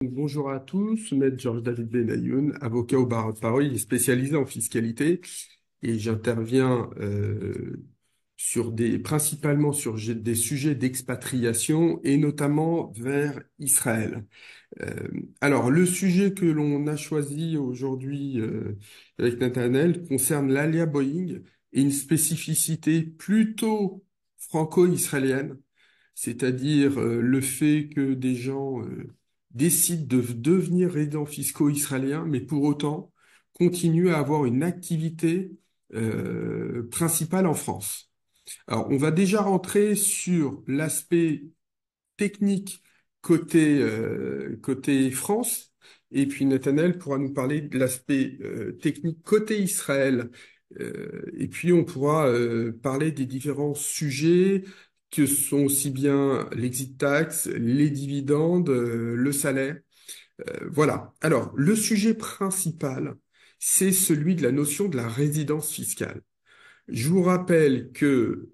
Bonjour à tous, Maître Georges-David Benayoun, avocat au barreau de Paris, il est spécialisé en fiscalité et j'interviens principalement sur des sujets d'expatriation et notamment vers Israël. Euh, alors, le sujet que l'on a choisi aujourd'hui avec Nathanaël concerne l'Alia Boeing et une spécificité plutôt franco-israélienne, c'est-à-dire le fait que des gens décident de devenir résidents fiscaux israéliens, mais pour autant continuent à avoir une activité principale en France. Alors, on va déjà rentrer sur l'aspect technique côté France, et puis Nathanaël pourra nous parler de l'aspect technique côté Israël, et puis on pourra parler des différents sujets que sont aussi bien l'exit tax, les dividendes, le salaire. Voilà. Alors, le sujet principal, c'est celui de la notion de la résidence fiscale. Je vous rappelle que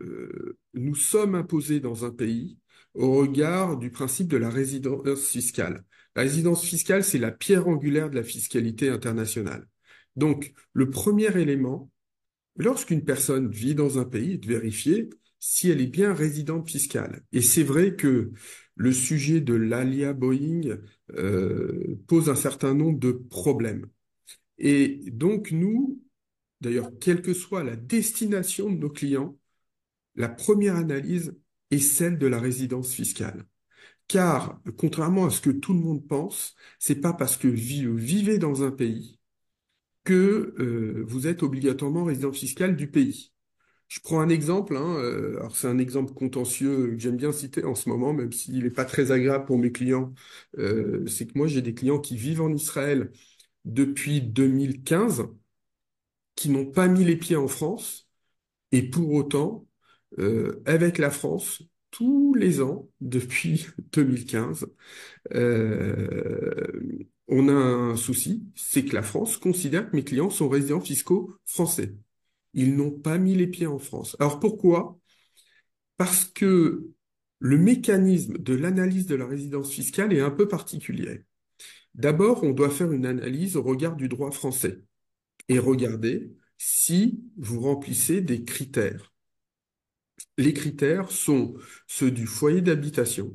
nous sommes imposés dans un pays au regard du principe de la résidence fiscale. La résidence fiscale, c'est la pierre angulaire de la fiscalité internationale. Donc, le premier élément, lorsqu'une personne vit dans un pays, est de vérifier si elle est bien résidente fiscale. Et c'est vrai que le sujet de l'ALIA Boeing pose un certain nombre de problèmes. Et donc, nous, d'ailleurs, quelle que soit la destination de nos clients, la première analyse est celle de la résidence fiscale. Car, contrairement à ce que tout le monde pense, c'est pas parce que vous vivez dans un pays que vous êtes obligatoirement résident fiscal du pays. Je prends un exemple, hein, alors c'est un exemple contentieux que j'aime bien citer en ce moment, même s'il n'est pas très agréable pour mes clients. C'est que moi j'ai des clients qui vivent en Israël depuis 2015, qui n'ont pas mis les pieds en France, et pour autant, avec la France, tous les ans, depuis 2015, euh, on a un souci, c'est que la France considère que mes clients sont résidents fiscaux français. Ils n'ont pas mis les pieds en France. Alors pourquoi? Parce que le mécanisme de l'analyse de la résidence fiscale est un peu particulier. D'abord, on doit faire une analyse au regard du droit français et regarder si vous remplissez des critères. Les critères sont ceux du foyer d'habitation,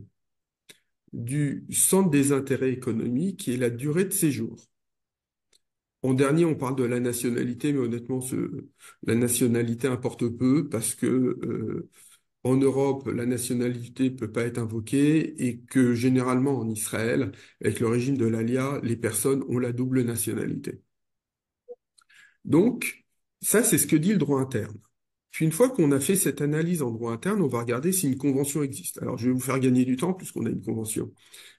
du centre des intérêts économiques et la durée de séjour. En dernier, on parle de la nationalité, mais honnêtement, la nationalité importe peu parce que en Europe, la nationalité peut pas être invoquée et que généralement en Israël, avec le régime de l'ALIA, les personnes ont la double nationalité. Donc, ça, c'est ce que dit le droit interne. Puis une fois qu'on a fait cette analyse en droit interne, on va regarder si une convention existe. Alors, je vais vous faire gagner du temps puisqu'on a une convention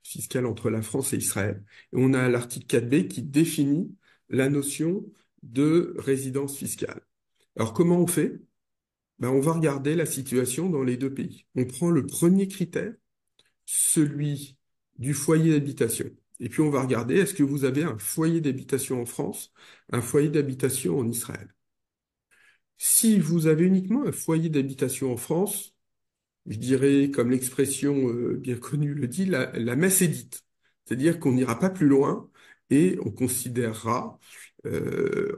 fiscale entre la France et Israël. Et on a l'article 4b qui définit la notion de résidence fiscale. Alors, comment on fait? Ben, on va regarder la situation dans les deux pays. On prend le premier critère, celui du foyer d'habitation. Et puis, on va regarder, est-ce que vous avez un foyer d'habitation en France, un foyer d'habitation en Israël? Si vous avez uniquement un foyer d'habitation en France, je dirais, comme l'expression bien connue le dit, la messe est dite. C'est-à-dire qu'on n'ira pas plus loin et on considérera,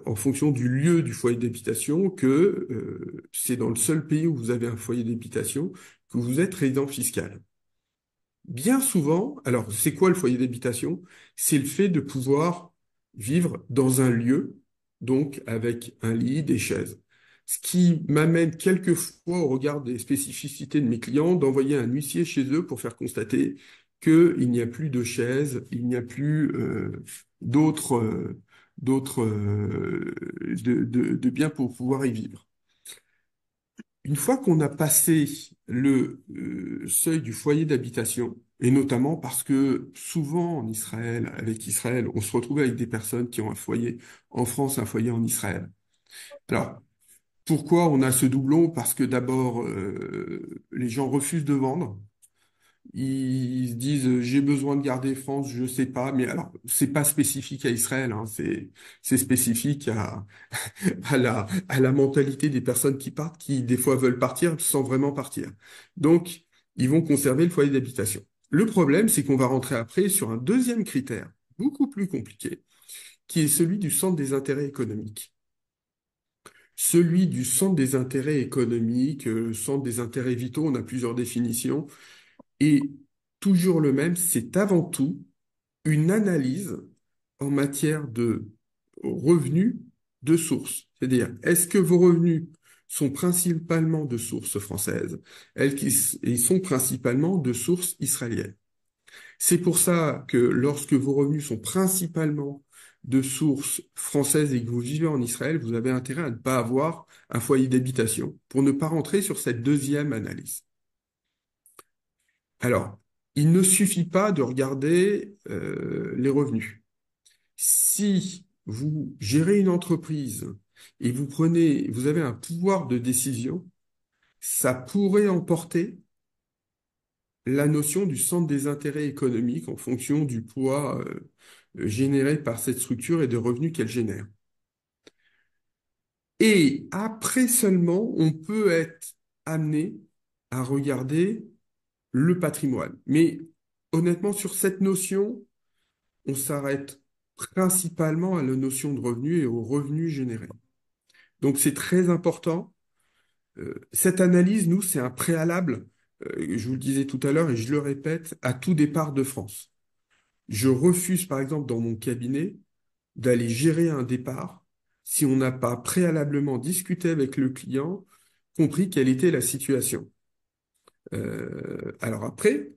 en fonction du lieu du foyer d'habitation, que c'est dans le seul pays où vous avez un foyer d'habitation que vous êtes résident fiscal. Bien souvent, alors c'est quoi le foyer d'habitation? C'est le fait de pouvoir vivre dans un lieu, donc avec un lit, des chaises. Ce qui m'amène quelquefois, au regard des spécificités de mes clients, d'envoyer un huissier chez eux pour faire constater qu'il n'y a plus de chaises, il n'y a plus d'autres de biens pour pouvoir y vivre. Une fois qu'on a passé le seuil du foyer d'habitation, et notamment parce que souvent en Israël, avec Israël, on se retrouve avec des personnes qui ont un foyer en France, un foyer en Israël. Alors, pourquoi on a ce doublon? Parce que d'abord, les gens refusent de vendre. Ils se disent, j'ai besoin de garder France, je sais pas. Mais alors, c'est pas spécifique à Israël, hein, c'est spécifique à la mentalité des personnes qui partent, qui des fois veulent partir sans vraiment partir. Donc, ils vont conserver le foyer d'habitation. Le problème, c'est qu'on va rentrer après sur un deuxième critère, beaucoup plus compliqué, qui est celui du centre des intérêts économiques. Celui du centre des intérêts économiques, centre des intérêts vitaux, on a plusieurs définitions, et toujours le même, c'est avant tout une analyse en matière de revenus de source. C'est-à-dire, est-ce que vos revenus sont principalement de sources françaises, ils sont principalement de sources israéliennes. C'est pour ça que lorsque vos revenus sont principalement de sources françaises et que vous vivez en Israël, vous avez intérêt à ne pas avoir un foyer d'habitation pour ne pas rentrer sur cette deuxième analyse. Alors, il ne suffit pas de regarder les revenus. Si vous gérez une entreprise et vous avez un pouvoir de décision, ça pourrait emporter la notion du centre des intérêts économiques en fonction du poids généré par cette structure et des revenus qu'elle génère. Et après seulement, on peut être amené à regarder le patrimoine. Mais honnêtement, sur cette notion, on s'arrête principalement à la notion de revenu et aux revenus générés. Donc c'est très important. Cette analyse, nous, c'est un préalable, je vous le disais tout à l'heure et je le répète, à tout départ de France. Je refuse, par exemple, dans mon cabinet, d'aller gérer un départ si on n'a pas préalablement discuté avec le client, compris quelle était la situation. Alors après,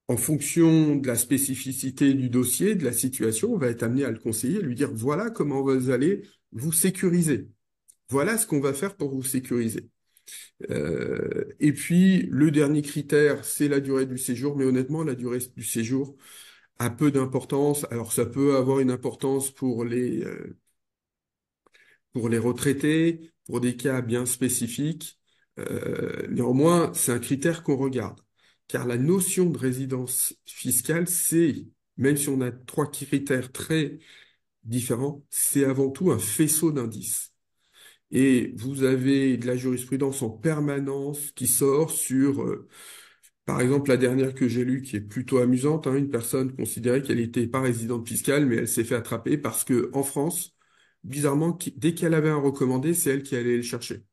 en fonction de la spécificité du dossier, de la situation, on va être amené à le conseiller, à lui dire, voilà comment vous allez vous sécuriser. Voilà ce qu'on va faire pour vous sécuriser. Et puis, le dernier critère, c'est la durée du séjour. Mais honnêtement, la durée du séjour a peu d'importance. Alors, ça peut avoir une importance pour les retraités, pour des cas bien spécifiques. Néanmoins, c'est un critère qu'on regarde. Car la notion de résidence fiscale, c'est, même si on a trois critères très différents, c'est avant tout un faisceau d'indices. Et vous avez de la jurisprudence en permanence qui sort sur, par exemple, la dernière que j'ai lue, qui est plutôt amusante, hein, une personne considérait qu'elle n'était pas résidente fiscale, mais elle s'est fait attraper parce que en France, bizarrement, dès qu'elle avait un recommandé, c'est elle qui allait le chercher.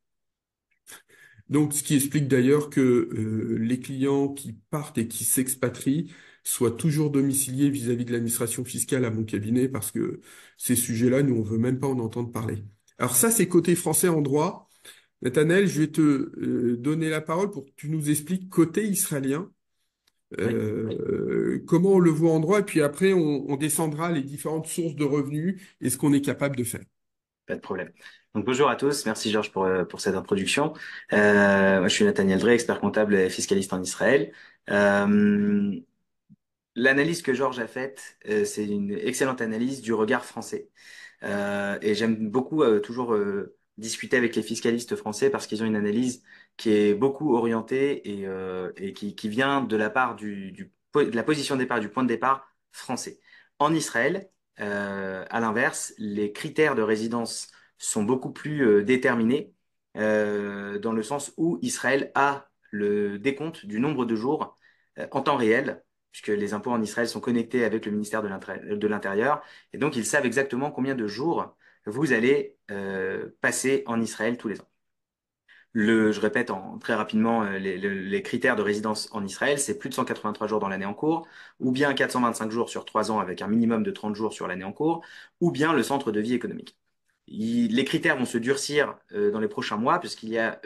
Donc, ce qui explique d'ailleurs que les clients qui partent et qui s'expatrient soient toujours domiciliés vis-à-vis de l'administration fiscale à mon cabinet, parce que ces sujets-là, nous, on veut même pas en entendre parler. Alors ça, c'est côté français en droit. Nathanaël, je vais te donner la parole pour que tu nous expliques côté israélien Oui, comment on le voit en droit, et puis après, on descendra les différentes sources de revenus et ce qu'on est capable de faire. pas de problème. Donc bonjour à tous, merci Georges pour cette introduction. Moi, je suis Nathaniel Drey, expert comptable et fiscaliste en Israël. Euh, L'analyse que Georges a faite, c'est une excellente analyse du regard français. Et j'aime beaucoup toujours discuter avec les fiscalistes français parce qu'ils ont une analyse qui est beaucoup orientée et qui vient de la part de la position de départ, du point de départ français. En Israël, à l'inverse, les critères de résidence sont beaucoup plus déterminés dans le sens où Israël a le décompte du nombre de jours en temps réel, puisque les impôts en Israël sont connectés avec le ministère de l'Intérieur, et donc ils savent exactement combien de jours vous allez passer en Israël tous les ans. Je répète très rapidement les critères de résidence en Israël, c'est plus de 183 jours dans l'année en cours, ou bien 425 jours sur 3 ans avec un minimum de 30 jours sur l'année en cours, ou bien le centre de vie économique. Les critères vont se durcir dans les prochains mois puisqu'il y a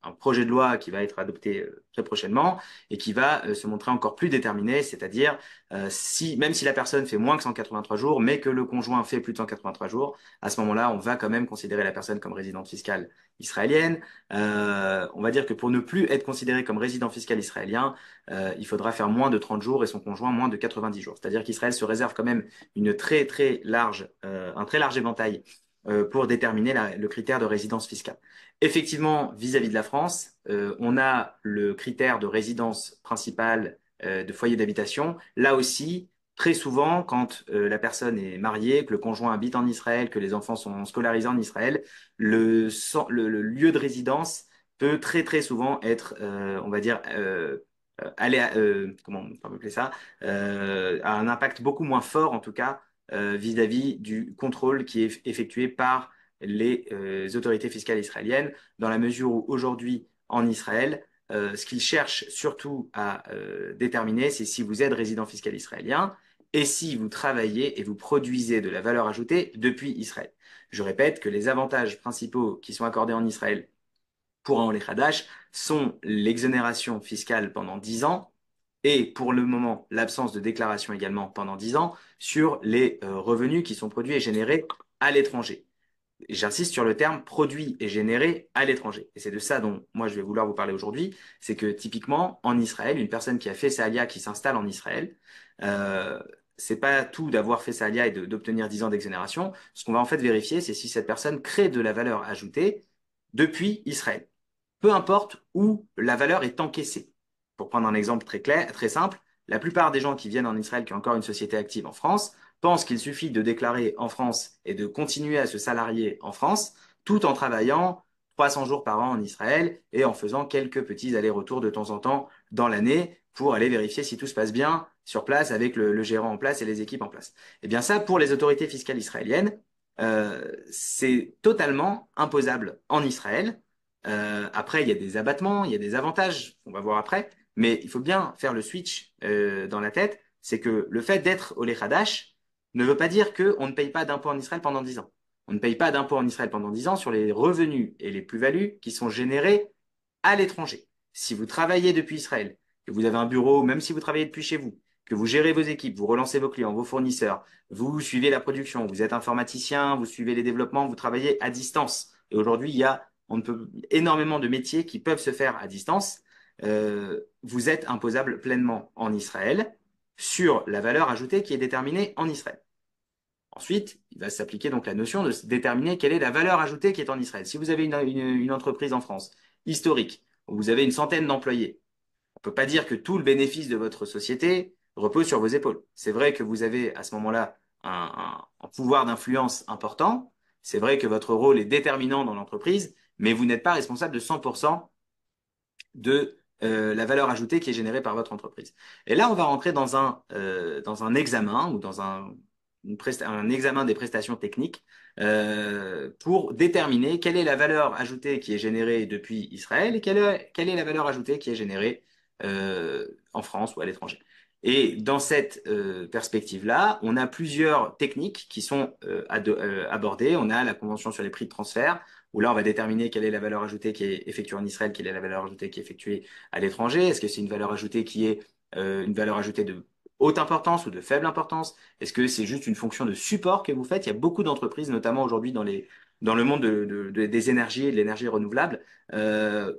un projet de loi qui va être adopté très prochainement et qui va se montrer encore plus déterminé, c'est-à-dire même si la personne fait moins que 183 jours, mais que le conjoint fait plus de 183 jours, à ce moment-là, on va quand même considérer la personne comme résidente fiscale israélienne. On va dire que pour ne plus être considéré comme résident fiscal israélien, il faudra faire moins de 30 jours et son conjoint moins de 90 jours. C'est-à-dire qu'Israël se réserve quand même un très large éventail pour déterminer le critère de résidence fiscale. Effectivement, vis-à-vis de la France, on a le critère de résidence principale de foyer d'habitation. Là aussi, très souvent, quand la personne est mariée, que le conjoint habite en Israël, que les enfants sont scolarisés en Israël, le lieu de résidence peut très très souvent être, on va dire, comment on peut appeler ça, a un impact beaucoup moins fort en tout cas vis-à-vis du contrôle qui est effectué par les autorités fiscales israéliennes, dans la mesure où aujourd'hui en Israël, ce qu'ils cherchent surtout à déterminer, c'est si vous êtes résident fiscal israélien et si vous travaillez et vous produisez de la valeur ajoutée depuis Israël. Je répète que les avantages principaux qui sont accordés en Israël pour un Olé Hadash sont l'exonération fiscale pendant 10 ans et pour le moment l'absence de déclaration également pendant 10 ans sur les revenus qui sont produits et générés à l'étranger. J'insiste sur le terme produit et généré à l'étranger. Et c'est de ça dont moi je vais vouloir vous parler aujourd'hui. C'est que typiquement en Israël, une personne qui a fait sa alia, qui s'installe en Israël, euh, c'est pas tout d'avoir fait sa alia et d'obtenir 10 ans d'exonération. Ce qu'on va en fait vérifier, c'est si cette personne crée de la valeur ajoutée depuis Israël. Peu importe où la valeur est encaissée. Pour prendre un exemple très clair, très simple, la plupart des gens qui viennent en Israël, qui ont encore une société active en France, pensent qu'il suffit de déclarer en France et de continuer à se salarier en France, tout en travaillant 300 jours par an en Israël et en faisant quelques petits allers-retours de temps en temps dans l'année pour aller vérifier si tout se passe bien sur place avec le gérant en place et les équipes en place. Eh bien ça, pour les autorités fiscales israéliennes, c'est totalement imposable en Israël. Après, il y a des abattements, il y a des avantages, on va voir après, mais il faut bien faire le switch dans la tête, c'est que le fait d'être au Hadash ne veut pas dire qu'on ne paye pas d'impôts en Israël pendant 10 ans. On ne paye pas d'impôts en Israël pendant 10 ans sur les revenus et les plus-values qui sont générés à l'étranger. Si vous travaillez depuis Israël, que vous avez un bureau, même si vous travaillez depuis chez vous, que vous gérez vos équipes, vous relancez vos clients, vos fournisseurs, vous suivez la production, vous êtes informaticien, vous suivez les développements, vous travaillez à distance. Et aujourd'hui, il y a énormément de métiers qui peuvent se faire à distance. Vous êtes imposable pleinement en Israël sur la valeur ajoutée qui est déterminée en Israël. Ensuite, il va s'appliquer donc la notion de déterminer quelle est la valeur ajoutée qui est en Israël. Si vous avez une entreprise en France historique, où vous avez une centaine d'employés, on ne peut pas dire que tout le bénéfice de votre société repose sur vos épaules. C'est vrai que vous avez à ce moment-là un pouvoir d'influence important. C'est vrai que votre rôle est déterminant dans l'entreprise, mais vous n'êtes pas responsable de 100% de la valeur ajoutée qui est générée par votre entreprise. Et là, on va rentrer dans un examen ou dans un examen des prestations techniques pour déterminer quelle est la valeur ajoutée qui est générée depuis Israël et quelle est la valeur ajoutée qui est générée en France ou à l'étranger. Et dans cette perspective-là, on a plusieurs techniques qui sont abordées. On a la convention sur les prix de transfert, où là, on va déterminer quelle est la valeur ajoutée qui est effectuée en Israël, quelle est la valeur ajoutée qui est effectuée à l'étranger. Est-ce que c'est une valeur ajoutée qui est une valeur ajoutée de haute importance ou de faible importance? Est-ce que c'est juste une fonction de support que vous faites? Il y a beaucoup d'entreprises, notamment aujourd'hui dans le monde des énergies et de l'énergie renouvelable,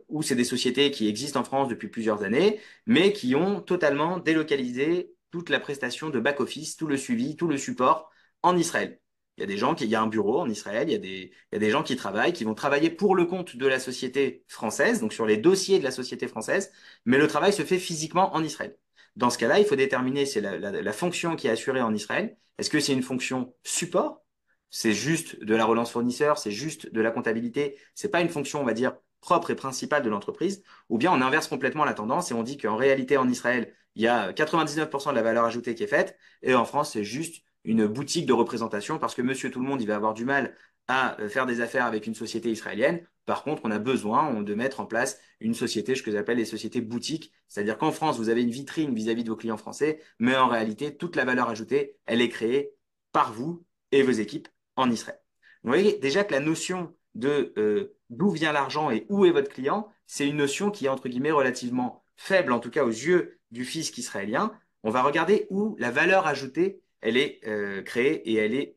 où c'est des sociétés qui existent en France depuis plusieurs années, mais qui ont totalement délocalisé toute la prestation de back-office, tout le suivi, tout le support en Israël. Il y a un bureau en Israël, il y a des gens qui travaillent, qui vont travailler pour le compte de la société française, donc sur les dossiers de la société française, mais le travail se fait physiquement en Israël. Dans ce cas-là, il faut déterminer c'est la fonction qui est assurée en Israël. Est-ce que c'est une fonction support? C'est juste de la relance fournisseur, c'est juste de la comptabilité, c'est pas une fonction, on va dire, propre et principale de l'entreprise, ou bien on inverse complètement la tendance et on dit qu'en réalité en Israël, il y a 99% de la valeur ajoutée qui est faite, et en France, c'est juste une boutique de représentation parce que monsieur tout le monde, il va avoir du mal à faire des affaires avec une société israélienne. Par contre, on a besoin de mettre en place une société, ce que j'appelle les sociétés boutiques. C'est-à-dire qu'en France, vous avez une vitrine vis-à-vis de vos clients français, mais en réalité, toute la valeur ajoutée, elle est créée par vous et vos équipes en Israël. Vous voyez déjà que la notion de d'où vient l'argent et où est votre client, c'est une notion qui est entre guillemets relativement faible, en tout cas aux yeux du fisc israélien. On va regarder où la valeur ajoutée, elle est créée et elle est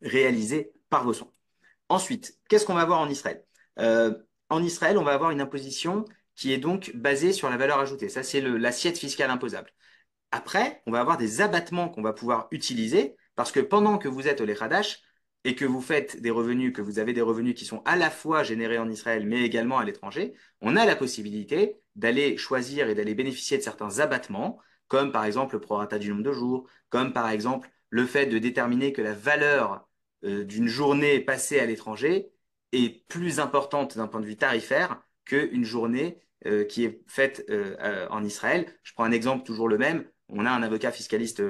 réalisée par vos soins. Ensuite, qu'est-ce qu'on va voir en Israël? En Israël, on va avoir une imposition qui est donc basée sur la valeur ajoutée. Ça, c'est l'assiette fiscale imposable. Après, on va avoir des abattements qu'on va pouvoir utiliser parce que pendant que vous êtes au Lechadash et que vous faites des revenus, que vous avez des revenus qui sont à la fois générés en Israël mais également à l'étranger, on a la possibilité d'aller choisir et d'aller bénéficier de certains abattements, comme par exemple le prorata du nombre de jours, comme par exemple le fait de déterminer que la valeur d'une journée passée à l'étranger est plus importante d'un point de vue tarifaire qu'une journée qui est faite en Israël. Je prends un exemple toujours le même. On a un avocat fiscaliste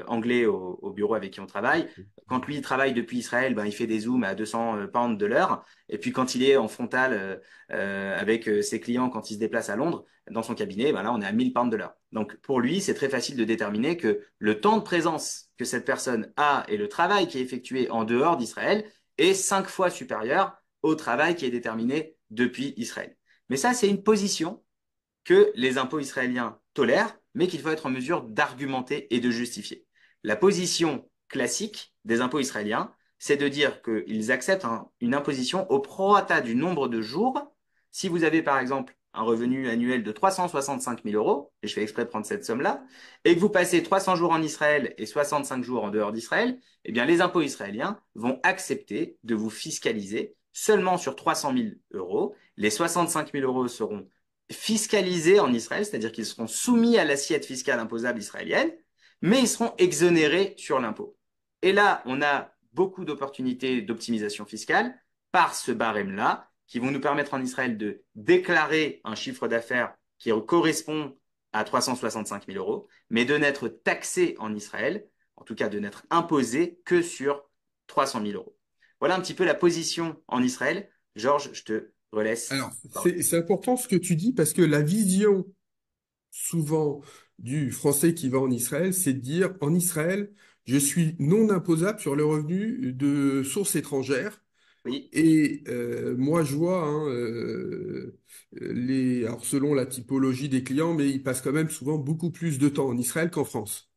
anglais au bureau avec qui on travaille. Quand lui il travaille depuis Israël, ben, il fait des zooms à 200 pounds de l'heure. Et puis quand il est en frontal avec ses clients, quand il se déplace à Londres, dans son cabinet, ben là on est à 1000 pounds de l'heure. Donc pour lui, c'est très facile de déterminer que le temps de présence que cette personne a et le travail qui est effectué en dehors d'Israël est 5 fois supérieur au travail qui est déterminé depuis Israël. Mais ça, c'est une position que les impôts israéliens tolèrent, mais qu'il faut être en mesure d'argumenter et de justifier. La position classique des impôts israéliens, c'est de dire qu'ils acceptent une imposition au prorata du nombre de jours. Si vous avez par exemple un revenu annuel de 365 000 euros, et je fais exprès de prendre cette somme-là, et que vous passez 300 jours en Israël et 65 jours en dehors d'Israël, eh bien les impôts israéliens vont accepter de vous fiscaliser seulement sur 300 000 euros. Les 65 000 euros seront fiscalisés en Israël, c'est-à-dire qu'ils seront soumis à l'assiette fiscale imposable israélienne, mais ils seront exonérés sur l'impôt. Et là, on a beaucoup d'opportunités d'optimisation fiscale par ce barème-là, qui vont nous permettre en Israël de déclarer un chiffre d'affaires qui correspond à 365 000 euros, mais de n'être taxé en Israël, en tout cas de n'être imposé que sur 300 000 euros. Voilà un petit peu la position en Israël. Georges, je te relaisse Alors, parler. c'est important ce que tu dis parce que la vision souvent du Français qui va en Israël, c'est de dire en Israël, je suis non imposable sur le revenu de sources étrangères. Oui. Et moi, je vois hein, alors selon la typologie des clients, mais ils passent quand même souvent beaucoup plus de temps en Israël qu'en France.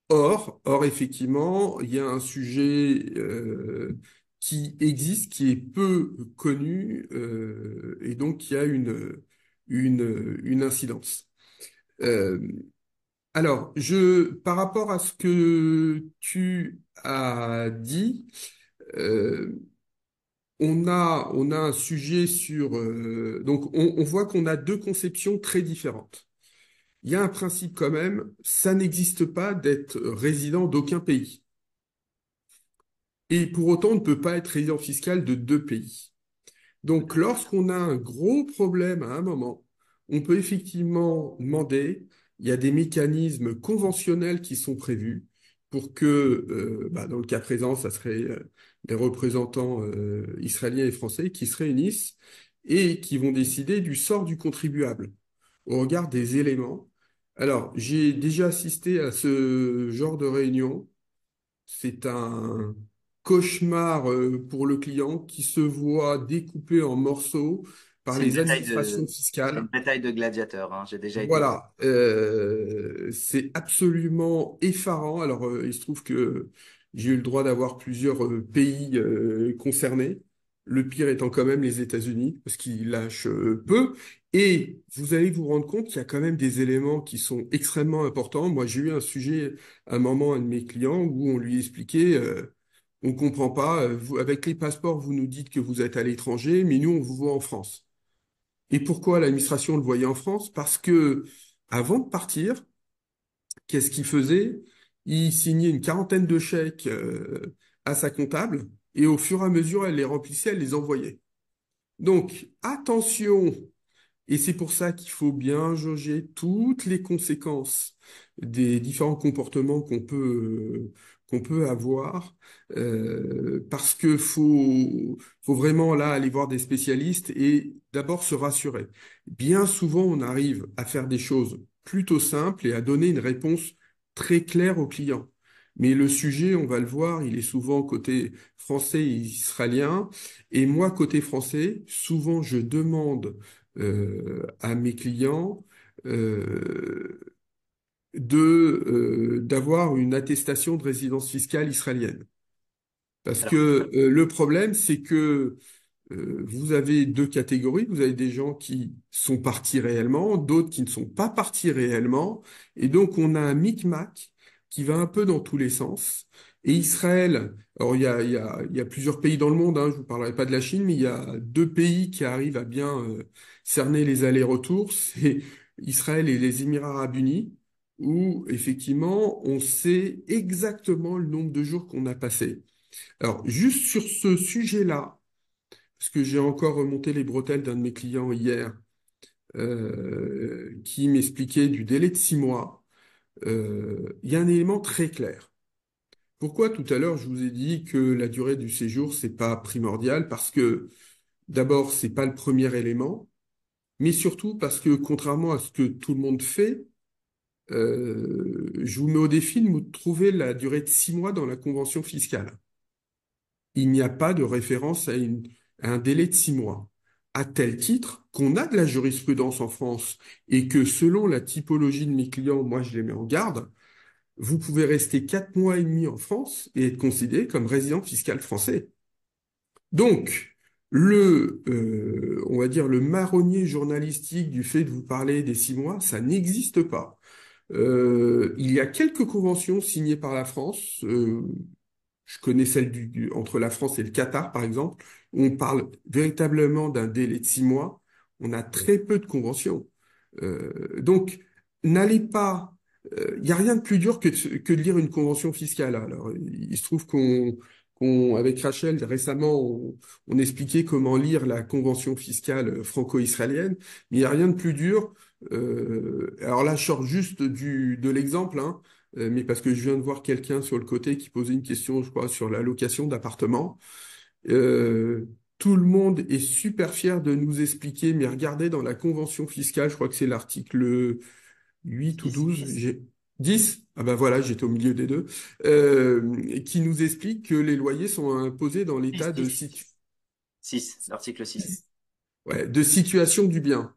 Or, effectivement, il y a un sujet qui existe, qui est peu connu, et donc il y a une incidence. Euh, alors, par rapport à ce que tu as dit, euh, on a un sujet sur, donc on voit qu'on a deux conceptions très différentes. Il y a un principe quand même, ça n'existe pas d'être résident d'aucun pays. Et pour autant, on ne peut pas être résident fiscal de deux pays. Donc, lorsqu'on a un gros problème à un moment, on peut effectivement demander, il y a des mécanismes conventionnels qui sont prévus pour que, dans le cas présent, ça serait des représentants israéliens et français qui se réunissent et qui vont décider du sort du contribuable au regard des éléments. Alors, j'ai déjà assisté à ce genre de réunion. C'est un cauchemar pour le client qui se voit découpé en morceaux par C'est une les bataille administrations de, c'est une fiscales. bataille de gladiateurs, hein. J'ai déjà été. Voilà, c'est absolument effarant. Alors, il se trouve que j'ai eu le droit d'avoir plusieurs pays concernés. Le pire étant quand même les États-Unis, parce qu'ils lâchent peu. Et vous allez vous rendre compte qu'il y a quand même des éléments qui sont extrêmement importants. Moi, j'ai eu un sujet, à un moment, un de mes clients, où on lui expliquait, on comprend pas, avec les passeports, vous nous dites que vous êtes à l'étranger, mais nous, on vous voit en France. Et pourquoi l'administration le voyait en France? Parce que avant de partir, qu'est-ce qu'il faisait? Il signait une quarantaine de chèques à sa comptable et au fur et à mesure, elle les remplissait, elle les envoyait. Donc, attention, et c'est pour ça qu'il faut bien jauger toutes les conséquences des différents comportements qu'on peut avoir, parce que faut vraiment là aller voir des spécialistes et d'abord se rassurer. Bien souvent, on arrive à faire des choses plutôt simples et à donner une réponse très claire au client. Mais le sujet, on va le voir, il est souvent côté français et israélien. Et moi, côté français, souvent, je demande à mes clients euh, d'avoir une attestation de résidence fiscale israélienne. Parce Alors, que le problème, c'est que vous avez deux catégories. Vous avez des gens qui sont partis réellement, d'autres qui ne sont pas partis réellement. Et donc, on a un micmac qui va un peu dans tous les sens. Et Israël, alors il y a plusieurs pays dans le monde, hein, je vous parlerai pas de la Chine, mais il y a deux pays qui arrivent à bien cerner les allers-retours. C'est Israël et les Émirats arabes unis, où effectivement, on sait exactement le nombre de jours qu'on a passé. Alors, juste sur ce sujet-là, parce que j'ai encore remonté les bretelles d'un de mes clients hier. qui m'expliquait du délai de 6 mois. Il y a un élément très clair. Pourquoi tout à l'heure je vous ai dit que la durée du séjour, c'est pas primordial? Parce que d'abord, c'est pas le premier élément, mais surtout parce que contrairement à ce que tout le monde fait, je vous mets au défi de me trouver la durée de 6 mois dans la convention fiscale. Il n'y a pas de référence à un délai de 6 mois. À tel titre qu'on a de la jurisprudence en France et que selon la typologie de mes clients, moi je les mets en garde, vous pouvez rester 4 mois et demi en France et être considéré comme résident fiscal français. Donc, on va dire le marronnier journalistique du fait de vous parler des 6 mois, ça n'existe pas. Il y a quelques conventions signées par la France. Je connais celle entre la France et le Qatar, par exemple, où on parle véritablement d'un délai de 6 mois. On a très peu de conventions. Donc, n'allez pas. Il n'y a rien de plus dur que de lire une convention fiscale. Alors, il se trouve avec Rachel, récemment, on expliquait comment lire la convention fiscale franco-israélienne, mais il n'y a rien de plus dur. Alors là, je sors juste de l'exemple, hein, mais parce que je viens de voir quelqu'un sur le côté qui posait une question, je crois, sur la location d'appartements. Euh, Tout le monde est super fier de nous expliquer, mais regardez dans la convention fiscale, je crois que c'est l'article 8 ou 6, 12, 10, j'ai 10, ah ben voilà, j'étais au milieu des deux, qui nous explique que les loyers sont imposés dans 6, l'état 6, 6, l'article 6. ouais, de situation du bien.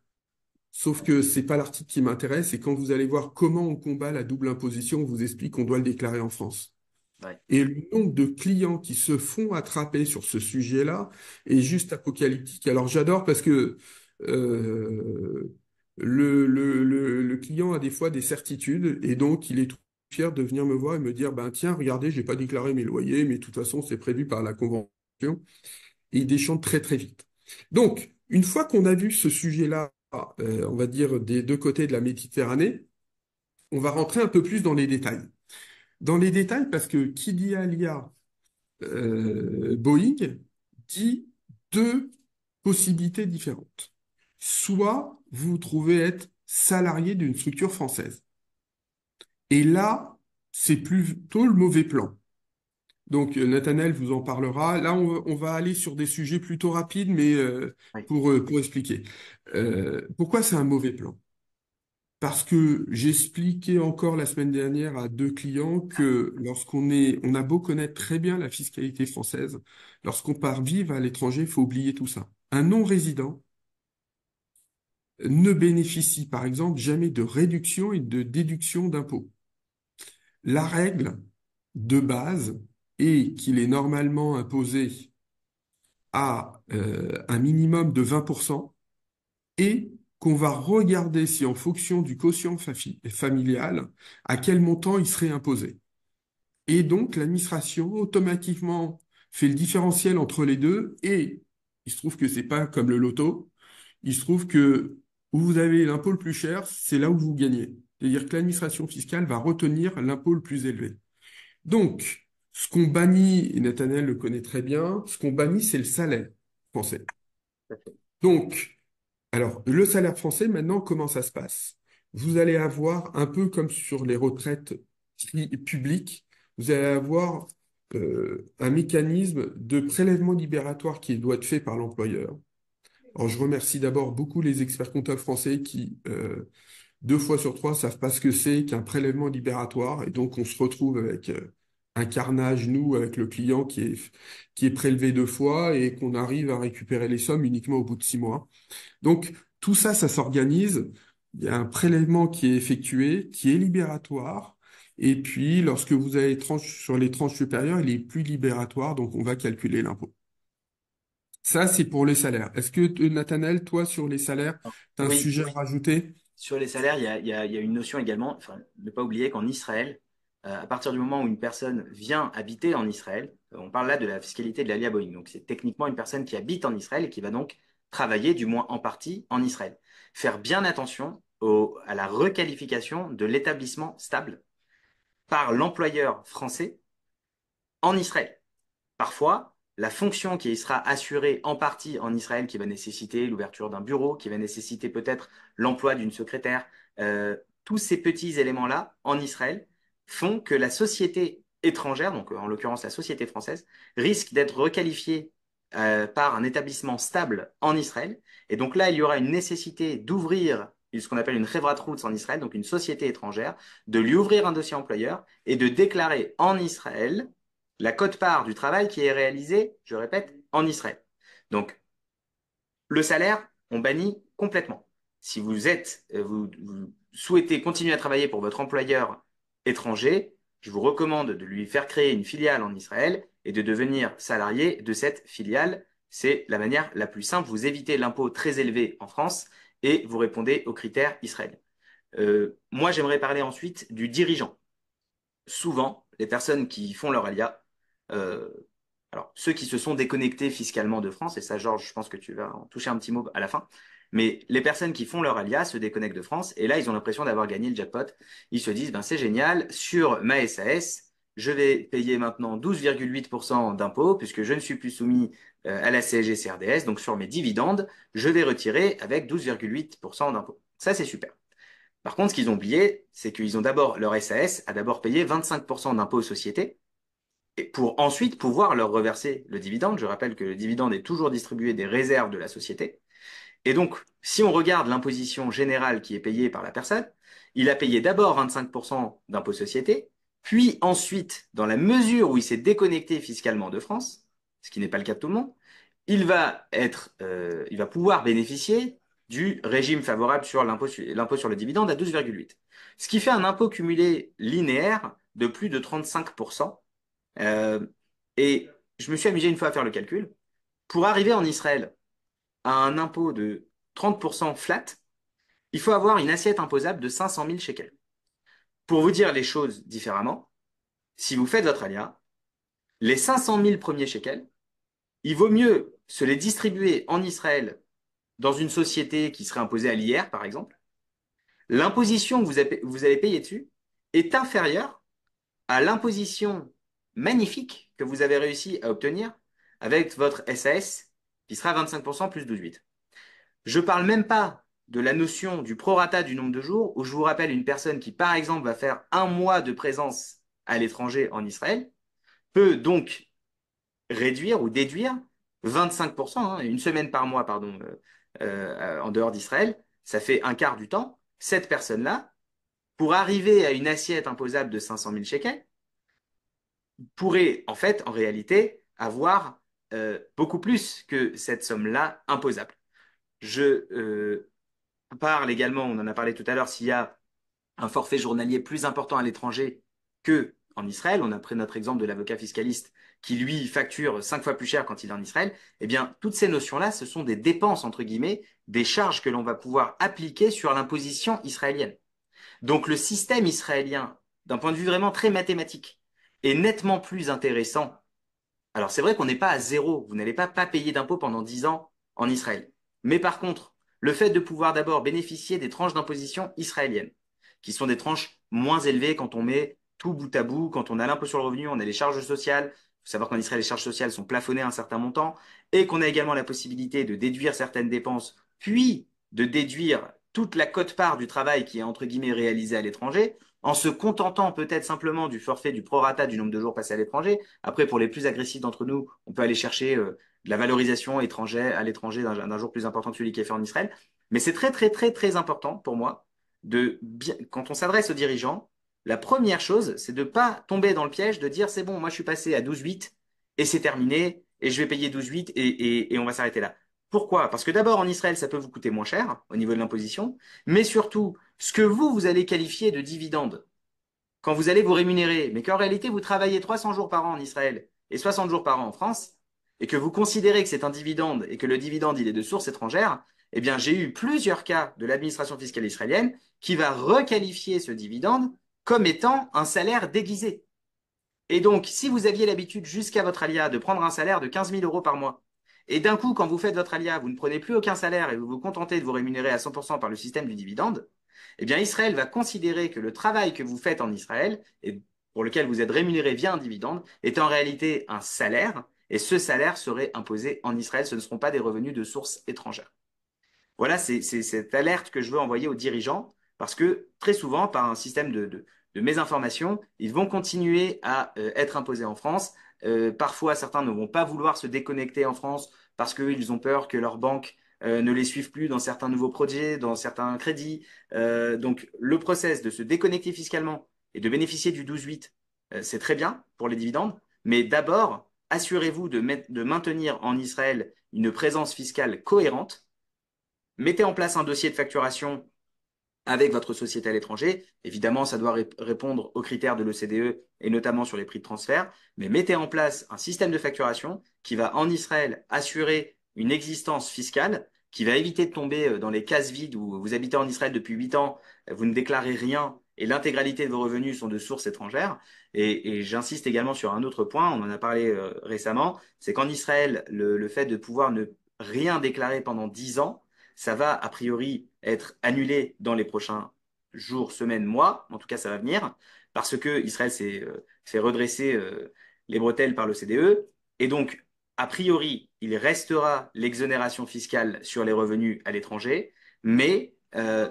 Sauf que c'est pas l'article qui m'intéresse, et quand vous allez voir comment on combat la double imposition, on vous explique qu'on doit le déclarer en France. Ouais. Et le nombre de clients qui se font attraper sur ce sujet-là est juste apocalyptique. Alors j'adore parce que euh, le client a des fois des certitudes et donc il est tout fier de venir me voir et me dire, ben tiens, regardez, j'ai pas déclaré mes loyers, mais de toute façon c'est prévu par la convention. Et il déchante très très vite. Donc, une fois qu'on a vu ce sujet-là, on va dire des deux côtés de la Méditerranée, on va rentrer un peu plus dans les détails. Dans les détails, parce que qui dit Alia Boeing dit deux possibilités différentes. Soit vous vous trouvez être salarié d'une structure française. Et là, c'est plutôt le mauvais plan. Donc, Nathanaël vous en parlera. Là, on va aller sur des sujets plutôt rapides, mais Oui. pour expliquer. Pourquoi c'est un mauvais plan? Parce que j'expliquais encore la semaine dernière à deux clients que on a beau connaître très bien la fiscalité française, lorsqu'on part vivre à l'étranger, il faut oublier tout ça. Un non-résident ne bénéficie, par exemple, jamais de réduction et de déduction d'impôts. La règle de base est qu'il est normalement imposé à un minimum de 20% et qu'on va regarder si en fonction du quotient familial, à quel montant il serait imposé. Et donc l'administration automatiquement fait le différentiel entre les deux et il se trouve que c'est pas comme le loto, il se trouve que où vous avez l'impôt le plus cher, c'est là où vous gagnez. C'est-à-dire que l'administration fiscale va retenir l'impôt le plus élevé. Donc, ce qu'on bannit, et Nathaniel le connaît très bien, ce qu'on bannit, c'est le salaire français. Donc, alors, le salaire français, maintenant, comment ça se passe? Vous allez avoir, un peu comme sur les retraites publiques, vous allez avoir un mécanisme de prélèvement libératoire qui doit être fait par l'employeur. Alors, je remercie d'abord beaucoup les experts comptables français qui, 2 fois sur 3, savent pas ce que c'est qu'un prélèvement libératoire. Et donc, on se retrouve avec un carnage, nous, avec le client qui est prélevé 2 fois et qu'on arrive à récupérer les sommes uniquement au bout de 6 mois. Donc, tout ça, ça s'organise. Il y a un prélèvement qui est effectué, qui est libératoire. Et puis, lorsque vous avez sur les tranches supérieures, il est plus libératoire, donc on va calculer l'impôt. Ça, c'est pour les salaires. Est-ce que, Nathanaël, toi, sur les salaires, tu as un Oui, sujet à rajouter? sur les salaires, il y a une notion également, enfin, ne pas oublier qu'en Israël, à partir du moment où une personne vient habiter en Israël, on parle là de la fiscalité de l'Alia Boeing. Donc, c'est techniquement une personne qui habite en Israël et qui va donc travailler, du moins en partie, en Israël. Faire bien attention à la requalification de l'établissement stable par l'employeur français en Israël. Parfois, la fonction qui sera assurée en partie en Israël, qui va nécessiter l'ouverture d'un bureau, qui va nécessiter peut-être l'emploi d'une secrétaire, tous ces petits éléments-là en Israël font que la société étrangère, donc en l'occurrence la société française, risque d'être requalifiée par un établissement stable en Israël. Et donc là, il y aura une nécessité d'ouvrir ce qu'on appelle une Chevrat Roots en Israël, donc une société étrangère, de lui ouvrir un dossier employeur et de déclarer en Israël la quote-part du travail qui est réalisé, je répète, en Israël. Donc, le salaire, on bannit complètement. Si vous souhaitez continuer à travailler pour votre employeur étranger, je vous recommande de lui faire créer une filiale en Israël et de devenir salarié de cette filiale. C'est la manière la plus simple. Vous évitez l'impôt très élevé en France et vous répondez aux critères israéliens. Moi, j'aimerais parler ensuite du dirigeant. Souvent, les personnes qui font leur alia, euh, alors ceux qui se sont déconnectés fiscalement de France, et ça, Georges, je pense que tu vas en toucher un petit mot à la fin, mais les personnes qui font leur alia se déconnectent de France, et là, ils ont l'impression d'avoir gagné le jackpot. Ils se disent, ben, c'est génial, sur ma SAS, je vais payer maintenant 12,8% d'impôts, puisque je ne suis plus soumis à la CSG-CRDS, donc sur mes dividendes, je vais retirer avec 12,8% d'impôts. Ça, c'est super. Par contre, ce qu'ils ont oublié, c'est qu'ils ont d'abord, leur SAS a d'abord payé 25% d'impôts aux sociétés, et pour ensuite pouvoir leur reverser le dividende. Je rappelle que le dividende est toujours distribué des réserves de la société. Et donc, si on regarde l'imposition générale qui est payée par la personne, il a payé d'abord 25% d'impôts société, puis ensuite, dans la mesure où il s'est déconnecté fiscalement de France, ce qui n'est pas le cas de tout le monde, il va pouvoir bénéficier du régime favorable sur l'impôt sur le dividende à 12,8. Ce qui fait un impôt cumulé linéaire de plus de 35%. Euh, et je me suis amusé une fois à faire le calcul. Pour arriver en Israël à un impôt de 30% flat, il faut avoir une assiette imposable de 500 000 shekels. Pour vous dire les choses différemment, si vous faites votre alia, les 500 000 premiers shekels, il vaut mieux se les distribuer en Israël dans une société qui serait imposée à l'IR, par exemple. L'imposition que vous allez payer dessus est inférieure à l'imposition magnifique que vous avez réussi à obtenir avec votre SAS, qui sera 25% plus 12,8. Je ne parle même pas de la notion du prorata du nombre de jours, où je vous rappelle une personne qui, par exemple, va faire un mois de présence à l'étranger en Israël, peut donc réduire ou déduire 25%, hein, une semaine par mois, pardon, en dehors d'Israël, ça fait un quart du temps. Cette personne-là, pour arriver à une assiette imposable de 500 000 shekels, pourrait, en fait, en réalité, avoir beaucoup plus que cette somme-là imposable. Je parle également, on en a parlé tout à l'heure, s'il y a un forfait journalier plus important à l'étranger que en Israël, on a pris notre exemple de l'avocat fiscaliste qui, lui, facture 5 fois plus cher quand il est en Israël, eh bien, toutes ces notions-là, ce sont des dépenses, entre guillemets, des charges que l'on va pouvoir appliquer sur l'imposition israélienne. Donc, le système israélien, d'un point de vue vraiment très mathématique, est nettement plus intéressant. Alors, c'est vrai qu'on n'est pas à zéro. Vous n'allez pas payer d'impôts pendant 10 ans en Israël. Mais par contre, le fait de pouvoir d'abord bénéficier des tranches d'imposition israéliennes, qui sont des tranches moins élevées quand on met tout bout à bout, quand on a l'impôt sur le revenu, on a les charges sociales. Il faut savoir qu'en Israël, les charges sociales sont plafonnées à un certain montant, et qu'on a également la possibilité de déduire certaines dépenses, puis de déduire toute la quote-part du travail qui est entre guillemets réalisé à l'étranger, en se contentant peut-être simplement du forfait du prorata du nombre de jours passés à l'étranger. Après, pour les plus agressifs d'entre nous, on peut aller chercher de la valorisation étrangère à l'étranger d'un jour plus important que celui qui est fait en Israël. Mais c'est très, très, très, très important pour moi de bien, quand on s'adresse aux dirigeants, la première chose, c'est de ne pas tomber dans le piège de dire c'est bon, moi je suis passé à 12,8 et c'est terminé et je vais payer 12,8 et on va s'arrêter là. Pourquoi? Parce que d'abord en Israël, ça peut vous coûter moins cher au niveau de l'imposition, mais surtout, ce que vous allez qualifier de dividende, quand vous allez vous rémunérer, mais qu'en réalité vous travaillez 300 jours par an en Israël et 60 jours par an en France, et que vous considérez que c'est un dividende et que le dividende il est de source étrangère, eh bien j'ai eu plusieurs cas de l'administration fiscale israélienne qui va requalifier ce dividende comme étant un salaire déguisé. Et donc, si vous aviez l'habitude jusqu'à votre alia de prendre un salaire de 15 000 euros par mois, et d'un coup, quand vous faites votre alia, vous ne prenez plus aucun salaire et vous vous contentez de vous rémunérer à 100% par le système du dividende, eh bien, Israël va considérer que le travail que vous faites en Israël, et pour lequel vous êtes rémunéré via un dividende, est en réalité un salaire, et ce salaire serait imposé en Israël. Ce ne seront pas des revenus de sources étrangères. Voilà, c'est cette alerte que je veux envoyer aux dirigeants parce que très souvent, par un système de mésinformation, ils vont continuer à être imposés en France. Parfois, certains ne vont pas vouloir se déconnecter en France parce qu'ils ont peur que leur banque ne les suive plus dans certains nouveaux projets, dans certains crédits. Donc, le process de se déconnecter fiscalement et de bénéficier du 12-8, c'est très bien pour les dividendes, mais d'abord, assurez-vous de maintenir en Israël une présence fiscale cohérente. Mettez en place un dossier de facturation avec votre société à l'étranger. Évidemment, ça doit répondre aux critères de l'OCDE et notamment sur les prix de transfert. Mais mettez en place un système de facturation qui va en Israël assurer une existence fiscale, qui va éviter de tomber dans les cases vides où vous habitez en Israël depuis 8 ans, vous ne déclarez rien et l'intégralité de vos revenus sont de sources étrangères. Et j'insiste également sur un autre point, on en a parlé récemment, c'est qu'en Israël, le fait de pouvoir ne rien déclarer pendant 10 ans, ça va a priori être annulé dans les prochains jours, semaines, mois. En tout cas, ça va venir parce que Israël s'est fait redresser les bretelles par le CDE. Et donc, a priori, il restera l'exonération fiscale sur les revenus à l'étranger, mais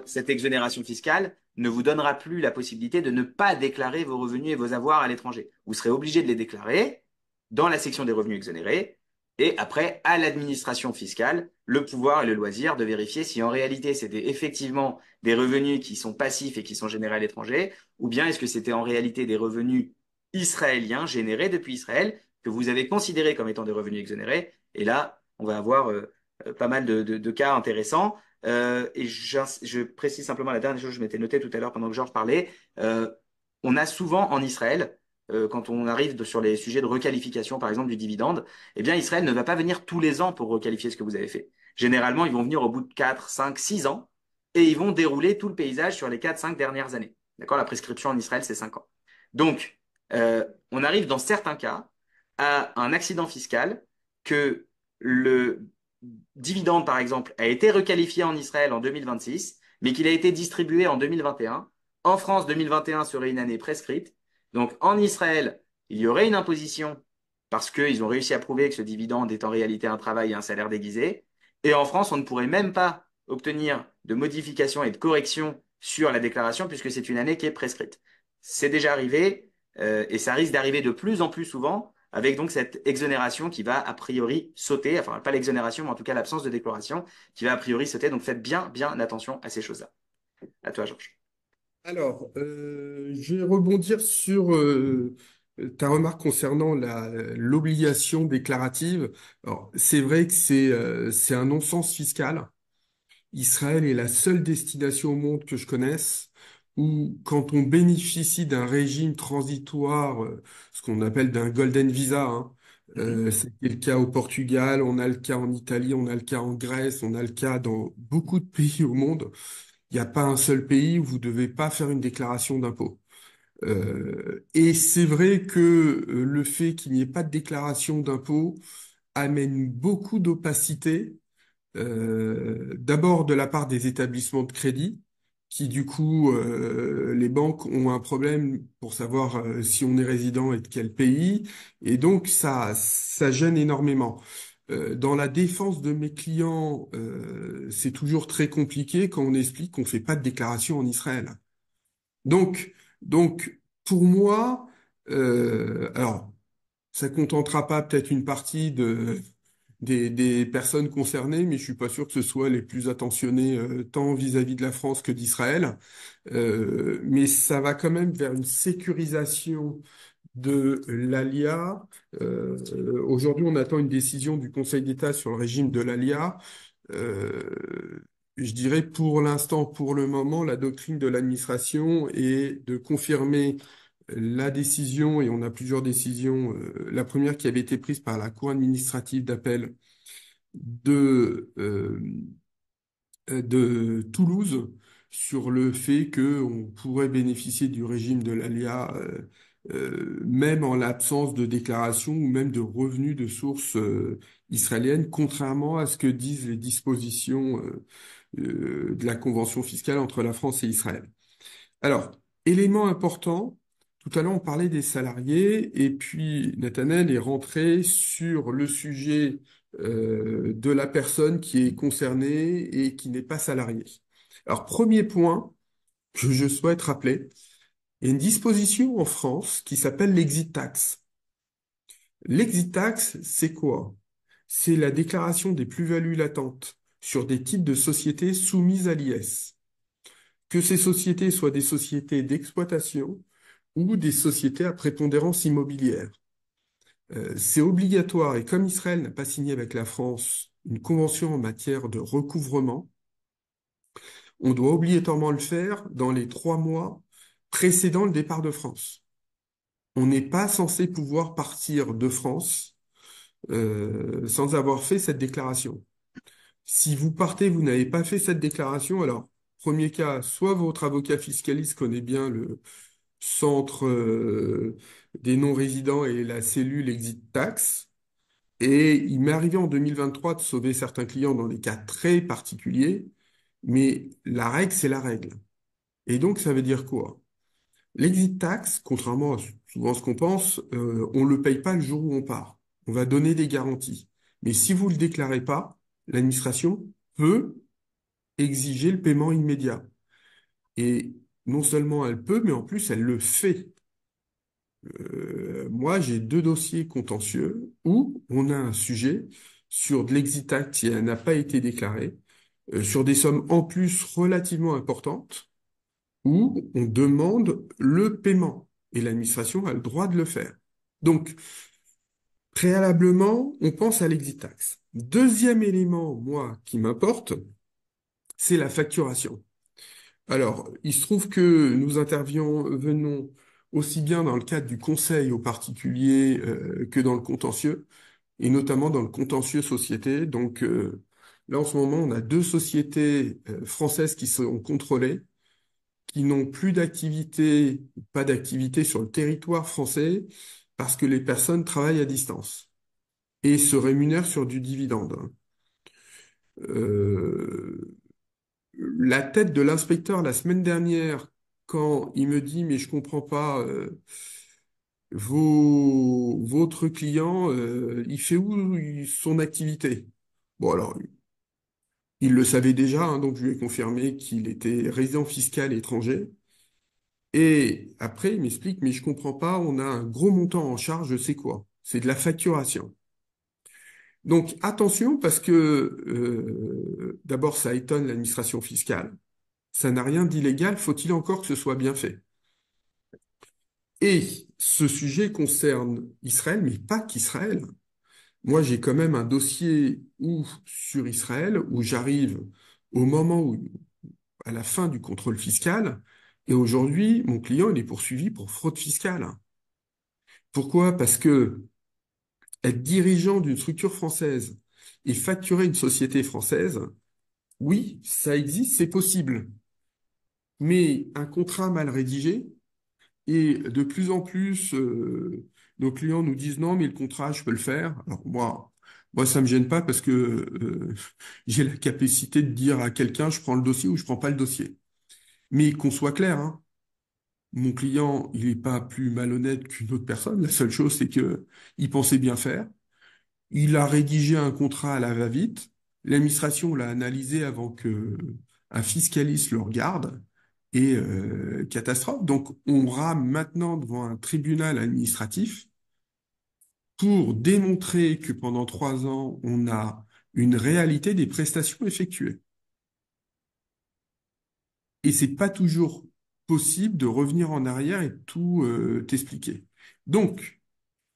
cette exonération fiscale ne vous donnera plus la possibilité de ne pas déclarer vos revenus et vos avoirs à l'étranger. Vous serez obligé de les déclarer dans la section des revenus exonérés et après, à l'administration fiscale, le pouvoir et le loisir de vérifier si en réalité c'était effectivement des revenus qui sont passifs et qui sont générés à l'étranger, ou bien est-ce que c'était en réalité des revenus israéliens générés depuis Israël que vous avez considérés comme étant des revenus exonérés. Et là, on va avoir pas mal de cas intéressants. Et je précise simplement la dernière chose que je m'étais noté tout à l'heure pendant que Georges parlait. Euh, on a souvent en Israël, quand on arrive sur les sujets de requalification, par exemple, du dividende, eh bien, Israël ne va pas venir tous les ans pour requalifier ce que vous avez fait. Généralement, ils vont venir au bout de 4, 5, 6 ans et ils vont dérouler tout le paysage sur les 4, 5 dernières années. D'accord? La prescription en Israël, c'est 5 ans. Donc, on arrive dans certains cas à un accident fiscal que le dividende, par exemple, a été requalifié en Israël en 2026, mais qu'il a été distribué en 2021. En France, 2021 serait une année prescrite. Donc, en Israël, il y aurait une imposition parce qu'ils ont réussi à prouver que ce dividende est en réalité un travail et un salaire déguisé. Et en France, on ne pourrait même pas obtenir de modification et de correction sur la déclaration puisque c'est une année qui est prescrite. C'est déjà arrivé et ça risque d'arriver de plus en plus souvent avec donc cette exonération qui va a priori sauter, enfin pas l'exonération, mais en tout cas l'absence de déclaration qui va a priori sauter. Donc faites bien, bien attention à ces choses-là. À toi, Georges. Alors, je vais rebondir sur ta remarque concernant l'obligation déclarative. Alors, c'est vrai que c'est un non-sens fiscal. Israël est la seule destination au monde que je connaisse où, quand on bénéficie d'un régime transitoire, ce qu'on appelle d'un golden visa, hein, Mhm. c'était le cas au Portugal, on a le cas en Italie, on a le cas en Grèce, on a le cas dans beaucoup de pays au monde. Il n'y a pas un seul pays où vous devez pas faire une déclaration d'impôt. Et c'est vrai que le fait qu'il n'y ait pas de déclaration d'impôt amène beaucoup d'opacité, d'abord de la part des établissements de crédit, qui du coup, les banques ont un problème pour savoir si on est résident et de quel pays, et donc ça gêne énormément. Dans la défense de mes clients, c'est toujours très compliqué quand on explique qu'on fait pas de déclaration en Israël. Donc, donc pour moi, alors ça contentera pas peut-être une partie des personnes concernées, mais je suis pas sûr que ce soit les plus attentionnés tant vis-à-vis de la France que d'Israël. Mais ça va quand même vers une sécurisation de l'ALIA. Aujourd'hui, on attend une décision du Conseil d'État sur le régime de l'ALIA. Je dirais pour l'instant, pour le moment, la doctrine de l'administration est de confirmer la décision, et on a plusieurs décisions, la première qui avait été prise par la Cour administrative d'appel de, de Toulouse sur le fait qu'on pourrait bénéficier du régime de l'ALIA même en l'absence de déclaration ou même de revenus de sources israéliennes, contrairement à ce que disent les dispositions de la convention fiscale entre la France et Israël. Alors, élément important, Tout à l'heure, on parlait des salariés et puis Nathanaël est rentré sur le sujet de la personne qui est concernée et qui n'est pas salariée. Alors, premier point que je souhaite rappeler, il y a une disposition en France qui s'appelle l'exit tax. L'exit tax, c'est quoi? C'est la déclaration des plus-values latentes sur des types de sociétés soumises à l'IS. Que ces sociétés soient des sociétés d'exploitation ou des sociétés à prépondérance immobilière. C'est obligatoire et comme Israël n'a pas signé avec la France une convention en matière de recouvrement, on doit obligatoirement le faire dans les 3 mois précédant le départ de France. On n'est pas censé pouvoir partir de France sans avoir fait cette déclaration. Si vous partez, vous n'avez pas fait cette déclaration, alors, premier cas, soit votre avocat fiscaliste connaît bien le centre des non-résidents et la cellule exit tax, et il m'est arrivé en 2023 de sauver certains clients dans des cas très particuliers, mais la règle, c'est la règle. Et donc, ça veut dire quoi? L'exit tax, contrairement à souvent ce qu'on pense, on ne le paye pas le jour où on part. On va donner des garanties. Mais si vous ne le déclarez pas, l'administration peut exiger le paiement immédiat. Et non seulement elle peut, mais en plus elle le fait. Moi, j'ai 2 dossiers contentieux où on a un sujet sur de l'exit tax qui n'a pas été déclaré, sur des sommes en plus relativement importantes, où on demande le paiement. Et l'administration a le droit de le faire. Donc, préalablement, on pense à l'exit tax. Deuxième élément, moi, qui m'importe, c'est la facturation. Alors, il se trouve que nous intervenons aussi bien dans le cadre du conseil aux particuliers que dans le contentieux, et notamment dans le contentieux société. Donc, là, en ce moment, on a 2 sociétés françaises qui sont contrôlées, qui n'ont plus d'activité, pas d'activité sur le territoire français, parce que les personnes travaillent à distance et se rémunèrent sur du dividende. Euh, la tête de l'inspecteur la semaine dernière, quand il me dit, mais je comprends pas, votre client, il fait où son activité? Bon, alors, il le savait déjà, hein, donc je lui ai confirmé qu'il était résident fiscal étranger. Et après, il m'explique, mais je comprends pas, on a un gros montant en charge, c'est quoi? C'est de la facturation. Donc attention, parce que d'abord, ça étonne l'administration fiscale. Ça n'a rien d'illégal, faut-il encore que ce soit bien fait? Et ce sujet concerne Israël, mais pas qu'Israël. Moi, j'ai quand même un dossier sur Israël, où j'arrive au moment où, à la fin du contrôle fiscal, et aujourd'hui, mon client, il est poursuivi pour fraude fiscale. Pourquoi? Parce que être dirigeant d'une structure française et facturer une société française, oui, ça existe, c'est possible. Mais un contrat mal rédigé, et de plus en plus, nos clients nous disent non, mais le contrat, je peux le faire. Alors moi, ça me gêne pas parce que j'ai la capacité de dire à quelqu'un, je prends le dossier ou je prends pas le dossier. Mais qu'on soit clair, hein, mon client, il n'est pas plus malhonnête qu'une autre personne. La seule chose, c'est que il pensait bien faire. Il a rédigé un contrat à la va-vite. L'administration l'a analysé avant que un fiscaliste le regarde. Et catastrophe. Donc, on rame maintenant devant un tribunal administratif pour démontrer que pendant 3 ans, on a une réalité des prestations effectuées. Et c'est pas toujours possible de revenir en arrière et tout t'expliquer. Donc,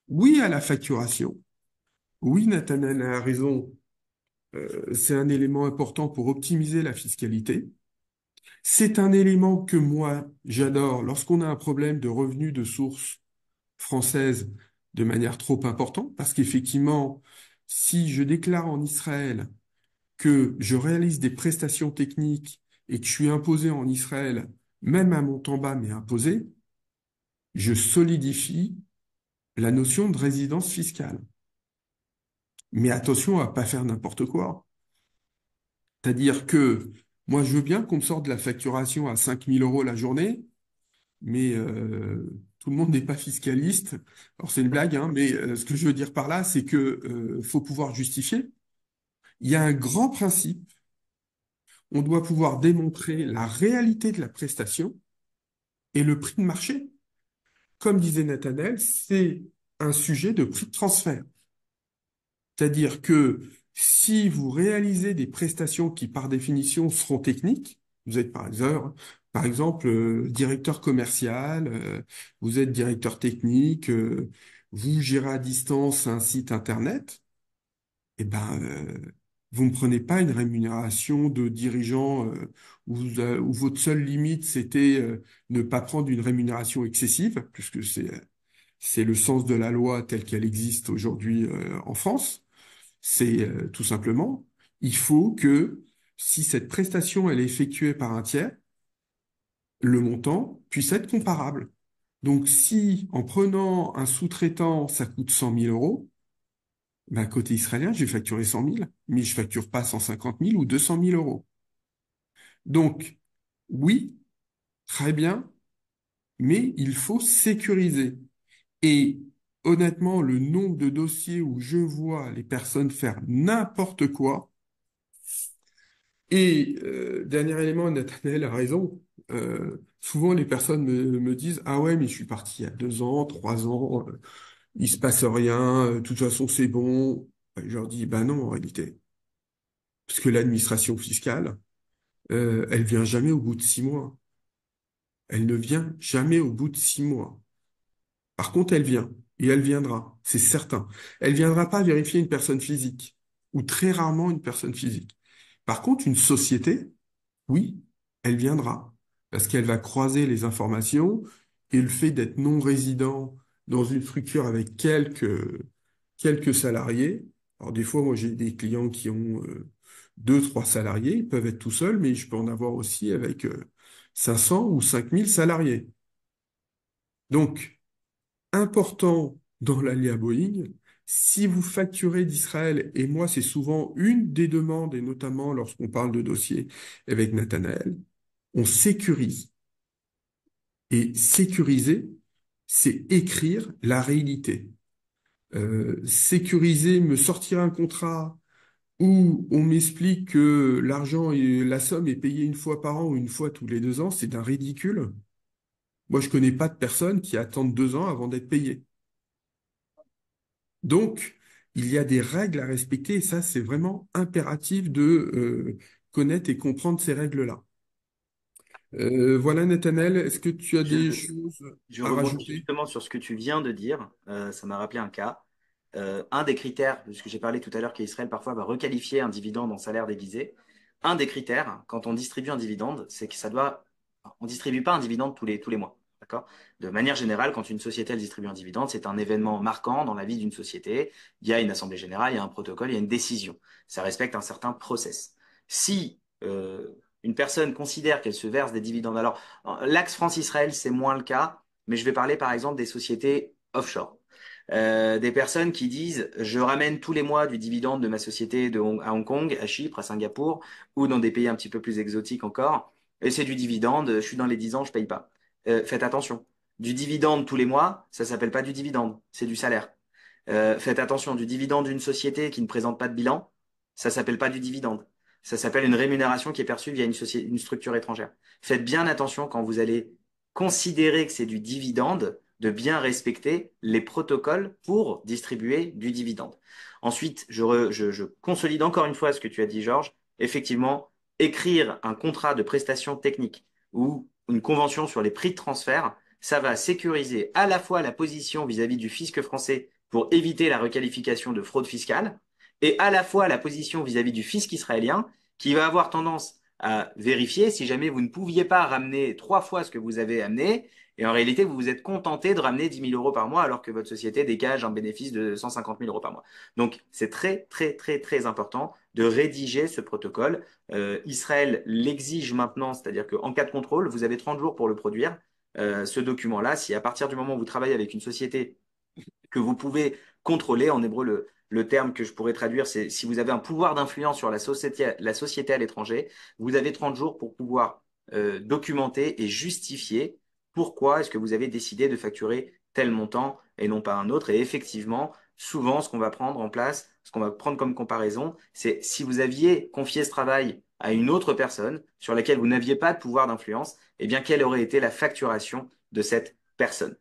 oui à la facturation. Oui, Nathanaël a raison. C'est un élément important pour optimiser la fiscalité. C'est un élément que moi, j'adore lorsqu'on a un problème de revenus de source française de manière trop importante, parce qu'effectivement, si je déclare en Israël que je réalise des prestations techniques et que je suis imposé en Israël, même à montant bas, mais imposé, je solidifie la notion de résidence fiscale. Mais attention à pas faire n'importe quoi. C'est-à-dire que moi, je veux bien qu'on me sorte de la facturation à 5 000 € la journée, mais Tout le monde n'est pas fiscaliste. Alors c'est une blague, hein, mais ce que je veux dire par là, c'est que faut pouvoir justifier. Il y a un grand principe. On doit pouvoir démontrer la réalité de la prestation et le prix de marché. Comme disait Nathanaël, c'est un sujet de prix de transfert. C'est-à-dire que si vous réalisez des prestations qui, par définition, seront techniques, vous êtes par exemple, directeur commercial, vous êtes directeur technique, vous gérez à distance un site internet, eh ben, vous ne prenez pas une rémunération de dirigeant où votre seule limite, c'était ne pas prendre une rémunération excessive, puisque c'est le sens de la loi telle qu'elle existe aujourd'hui en France. C'est tout simplement, il faut que si cette prestation elle est effectuée par un tiers, le montant puisse être comparable. Donc si en prenant un sous-traitant, ça coûte 100 000 euros, ben, côté israélien, j'ai facturé 100 000, mais je facture pas 150 000 ou 200 000 euros. Donc, oui, très bien, mais il faut sécuriser. Et honnêtement, le nombre de dossiers où je vois les personnes faire n'importe quoi. Et dernier élément, Nathanaël a raison. Souvent, les personnes me disent, ah ouais, mais je suis parti il y a 2 ans, 3 ans, il se passe rien, de toute façon, c'est bon. Je leur dis, ben non, en réalité. Parce que l'administration fiscale, elle vient jamais au bout de 6 mois. Elle ne vient jamais au bout de 6 mois. Par contre, elle vient. Et elle viendra. C'est certain. Elle viendra pas vérifier une personne physique. Ou très rarement une personne physique. Par contre, une société, oui, elle viendra. Parce qu'elle va croiser les informations et le fait d'être non résident dans une structure avec quelques salariés. Alors des fois, moi j'ai des clients qui ont 2, 3 salariés, ils peuvent être tout seuls, mais je peux en avoir aussi avec 500 ou 5000 salariés. Donc, important dans l'aléa Boeing, si vous facturez d'Israël, et moi c'est souvent une des demandes, et notamment lorsqu'on parle de dossier avec Nathanaël, on sécurise. Et sécuriser, c'est écrire la réalité. Sécuriser, me sortir un contrat où on m'explique que l'argent et la somme est payée une fois par an ou une fois tous les 2 ans, c'est d'un ridicule. Moi, je connais pas de personnes qui attendent 2 ans avant d'être payées. Donc, il y a des règles à respecter et ça, c'est vraiment impératif de connaître et comprendre ces règles-là. Voilà, Nathanaël, est-ce que tu as Je, des choses je à rebondis rajouter? justement sur ce que tu viens de dire. Ça m'a rappelé un cas. Un des critères, puisque j'ai parlé tout à l'heure qu'Israël parfois va requalifier un dividende en salaire déguisé. Un des critères, quand on distribue un dividende, c'est que ça doit. On distribue pas un dividende tous les mois. D'accord? De manière générale, quand une société elle distribue un dividende, c'est un événement marquant dans la vie d'une société. Il y a une assemblée générale, il y a un protocole, il y a une décision. Ça respecte un certain process. Si une personne considère qu'elle se verse des dividendes, alors l'axe France-Israël, c'est moins le cas, mais je vais parler par exemple des sociétés offshore. Des personnes qui disent je ramène tous les mois du dividende de ma société à Hong Kong, à Chypre, à Singapour ou dans des pays un petit peu plus exotiques encore. Et c'est du dividende, je suis dans les 10 ans, je paye pas. Faites attention. Du dividende tous les mois, ça s'appelle pas du dividende, c'est du salaire. Faites attention, du dividende d'une société qui ne présente pas de bilan, ça s'appelle pas du dividende. Ça s'appelle une rémunération qui est perçue via une structure étrangère. Faites bien attention quand vous allez considérer que c'est du dividende, de bien respecter les protocoles pour distribuer du dividende. Ensuite, je consolide encore une fois ce que tu as dit, Georges. Effectivement, écrire un contrat de prestation technique ou une convention sur les prix de transfert, ça va sécuriser à la fois la position vis-à-vis du fisc français pour éviter la requalification de fraude fiscale, et à la fois la position vis-à-vis du fisc israélien qui va avoir tendance à vérifier si jamais vous ne pouviez pas ramener 3 fois ce que vous avez amené, et en réalité, vous vous êtes contenté de ramener 10 000 euros par mois alors que votre société dégage un bénéfice de 150 000 euros par mois. Donc, c'est très, très, très, très important de rédiger ce protocole. Israël l'exige maintenant, c'est-à-dire qu'en cas de contrôle, vous avez 30 jours pour le produire. Ce document-là, si à partir du moment où vous travaillez avec une société que vous pouvez contrôler, en hébreu, le terme que je pourrais traduire, c'est si vous avez un pouvoir d'influence sur la société à l'étranger, vous avez 30 jours pour pouvoir documenter et justifier pourquoi est-ce que vous avez décidé de facturer tel montant et non pas un autre. Et effectivement, souvent, ce qu'on va prendre en place, ce qu'on va prendre comme comparaison, c'est si vous aviez confié ce travail à une autre personne sur laquelle vous n'aviez pas de pouvoir d'influence, eh bien, quelle aurait été la facturation de cette personne.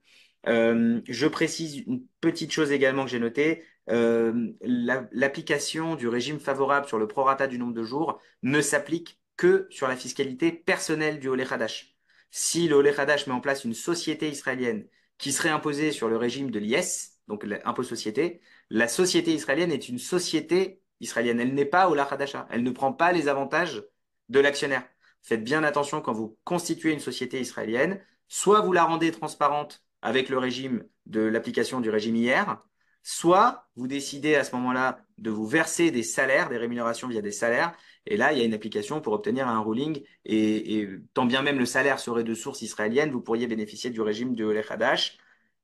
Je précise une petite chose également que j'ai notée. L'application du régime favorable sur le prorata du nombre de jours ne s'applique que sur la fiscalité personnelle du Olé Hadash. Si le Olé Hadash met en place une société israélienne qui serait imposée sur le régime de l'IS, donc l'impôt société, la société israélienne est une société israélienne. Elle n'est pas Ola Hadasha. Elle ne prend pas les avantages de l'actionnaire. Faites bien attention quand vous constituez une société israélienne. Soit vous la rendez transparente avec le régime de l'application du régime IR, soit vous décidez à ce moment-là de vous verser des salaires, des rémunérations via des salaires, et là, il y a une application pour obtenir un ruling, et tant bien même le salaire serait de source israélienne, vous pourriez bénéficier du régime de Oleh Hadash.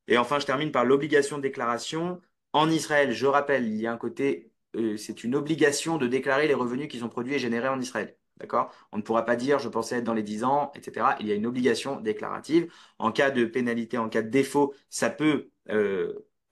Et enfin, je termine par l'obligation de déclaration. En Israël, je rappelle, il y a un côté, c'est une obligation de déclarer les revenus qui sont produits et générés en Israël. D'accord? On ne pourra pas dire je pensais être dans les 10 ans, etc. Il y a une obligation déclarative. En cas de pénalité, en cas de défaut, ça peut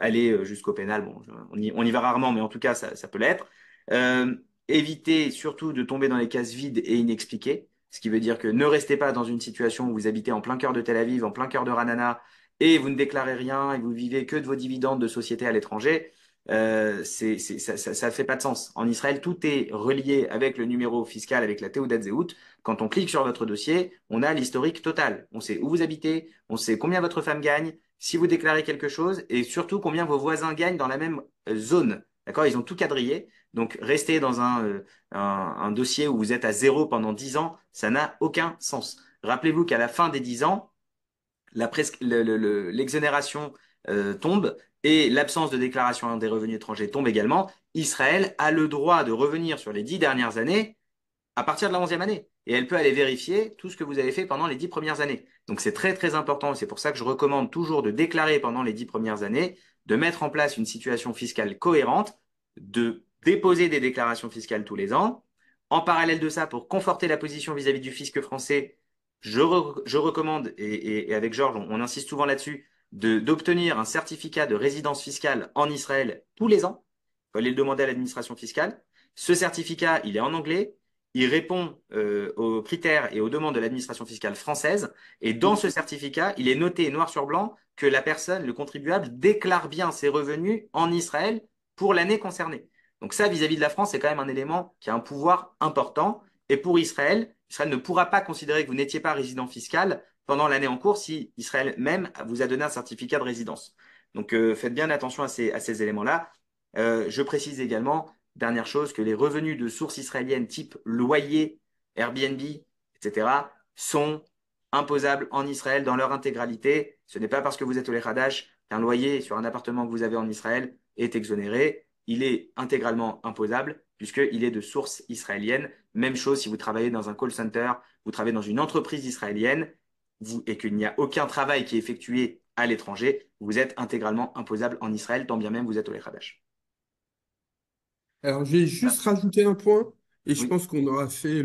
aller jusqu'au pénal. Bon, on y va rarement, mais en tout cas, ça peut l'être. Euh, Évitez surtout de tomber dans les cases vides et inexpliquées. Ce qui veut dire que ne restez pas dans une situation où vous habitez en plein cœur de Tel Aviv, en plein cœur de Ranana, et vous ne déclarez rien et vous vivez que de vos dividendes de société à l'étranger. Ça fait pas de sens. En Israël, tout est relié avec le numéro fiscal, avec la Théoudat Zéhout. Quand on clique sur votre dossier, on a l'historique total. On sait où vous habitez, on sait combien votre femme gagne, si vous déclarez quelque chose, et surtout combien vos voisins gagnent dans la même zone. D'accord? Ils ont tout quadrillé. Donc, rester dans un dossier où vous êtes à zéro pendant 10 ans, ça n'a aucun sens. Rappelez-vous qu'à la fin des 10 ans, l'exonération tombe et l'absence de déclaration des revenus étrangers tombe également. Israël a le droit de revenir sur les 10 dernières années à partir de la 11e année. Et elle peut aller vérifier tout ce que vous avez fait pendant les 10 premières années. Donc c'est très très important. C'est pour ça que je recommande toujours de déclarer pendant les 10 premières années, de mettre en place une situation fiscale cohérente, de déposer des déclarations fiscales tous les ans. En parallèle de ça, pour conforter la position vis-à-vis du fisc français, je recommande, et avec Georges, on insiste souvent là-dessus, d'obtenir un certificat de résidence fiscale en Israël tous les ans. Il faut aller le demander à l'administration fiscale. Ce certificat, il est en anglais. Il répond aux critères et aux demandes de l'administration fiscale française. Et dans ce certificat, il est noté noir sur blanc que la personne, le contribuable, déclare bien ses revenus en Israël pour l'année concernée. Donc ça, vis-à-vis de la France, c'est quand même un élément qui a un pouvoir important. Et pour Israël, Israël ne pourra pas considérer que vous n'étiez pas résident fiscal pendant l'année en cours si Israël même vous a donné un certificat de résidence. Donc faites bien attention à ces éléments-là. Je précise également, dernière chose, que les revenus de sources israéliennes type loyer, Airbnb, etc., sont imposables en Israël dans leur intégralité. Ce n'est pas parce que vous êtes au Lechadash qu'un loyer sur un appartement que vous avez en Israël est exonéré. Il est intégralement imposable puisqu'il est de source israélienne. Même chose si vous travaillez dans un call center, vous travaillez dans une entreprise israélienne et qu'il n'y a aucun travail qui est effectué à l'étranger, vous êtes intégralement imposable en Israël, tant bien même vous êtes au Lechadash. Alors, j'ai Voilà. juste rajouté un point, et je Oui. pense qu'on aura fait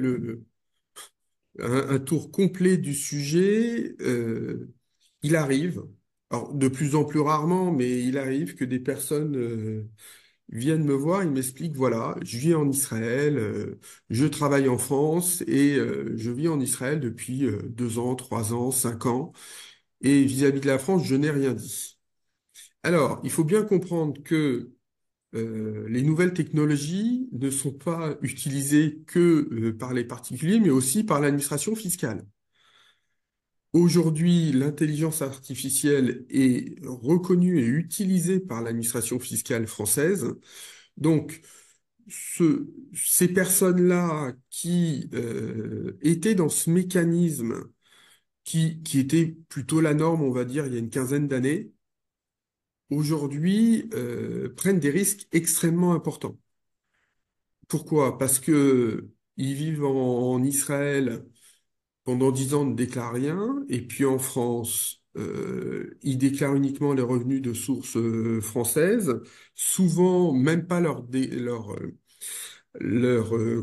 un tour complet du sujet. Il arrive, alors de plus en plus rarement, mais il arrive que des personnes viennent me voir, ils m'expliquent, voilà, je vis en Israël, je travaille en France et je vis en Israël depuis 2 ans, 3 ans, 5 ans, et vis-à-vis de la France, je n'ai rien dit. Alors, il faut bien comprendre que les nouvelles technologies ne sont pas utilisées que par les particuliers, mais aussi par l'administration fiscale. Aujourd'hui, l'intelligence artificielle est reconnue et utilisée par l'administration fiscale française. Donc, ces personnes-là qui étaient dans ce mécanisme, qui était plutôt la norme, on va dire, il y a une quinzaine d'années, aujourd'hui prennent des risques extrêmement importants. Pourquoi? Parce que ils vivent en Israël pendant 10 ans, ne déclarent rien, et puis en France, ils déclarent uniquement les revenus de sources françaises, souvent même pas leur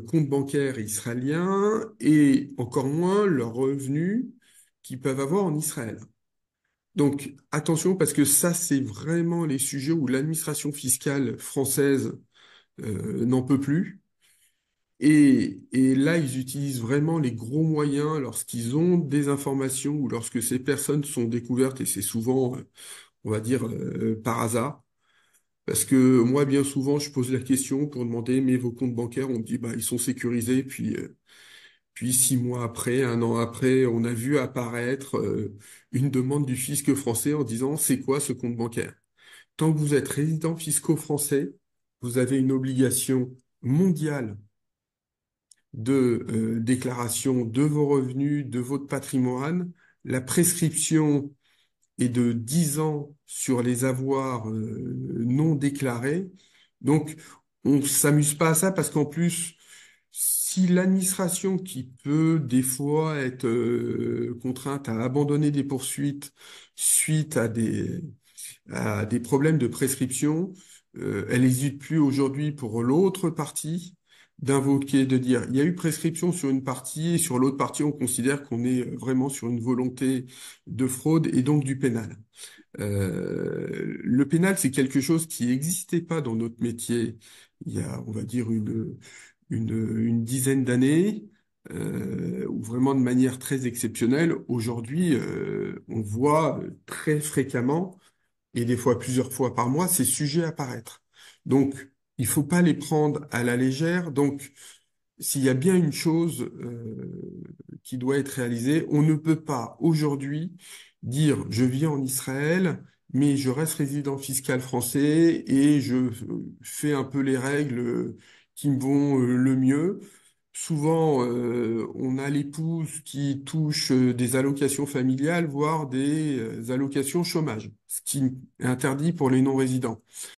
compte bancaire israélien, et encore moins leurs revenus qu'ils peuvent avoir en Israël. Donc attention parce que ça, c'est vraiment les sujets où l'administration fiscale française n'en peut plus. Et là, ils utilisent vraiment les gros moyens lorsqu'ils ont des informations ou lorsque ces personnes sont découvertes, et c'est souvent, on va dire, par hasard. Parce que moi, bien souvent, je pose la question pour demander, mais vos comptes bancaires, on me dit, bah, ils sont sécurisés. Puis 6 mois après, 1 an après, on a vu apparaître une demande du fisc français en disant, c'est quoi ce compte bancaire? Tant que vous êtes résident fiscaux français, vous avez une obligation mondiale de déclaration de vos revenus, de votre patrimoine. La prescription est de 10 ans sur les avoirs non déclarés. Donc, on s'amuse pas à ça parce qu'en plus, si l'administration qui peut des fois être contrainte à abandonner des poursuites suite à des problèmes de prescription, elle n'hésite plus aujourd'hui pour l'autre partie d'invoquer, de dire il y a eu prescription sur une partie et sur l'autre partie on considère qu'on est vraiment sur une volonté de fraude et donc du pénal. Le pénal, c'est quelque chose qui n'existait pas dans notre métier il y a, on va dire, une dizaine d'années, ou vraiment de manière très exceptionnelle. Aujourd'hui, on voit très fréquemment et des fois plusieurs fois par mois, ces sujets apparaître. Donc, il faut pas les prendre à la légère. Donc, s'il y a bien une chose qui doit être réalisée, on ne peut pas aujourd'hui dire je vis en Israël, mais je reste résident fiscal français et je fais un peu les règles qui me vont le mieux. Souvent, on a l'épouse qui touche des allocations familiales, voire des allocations chômage, ce qui est interdit pour les non-résidents.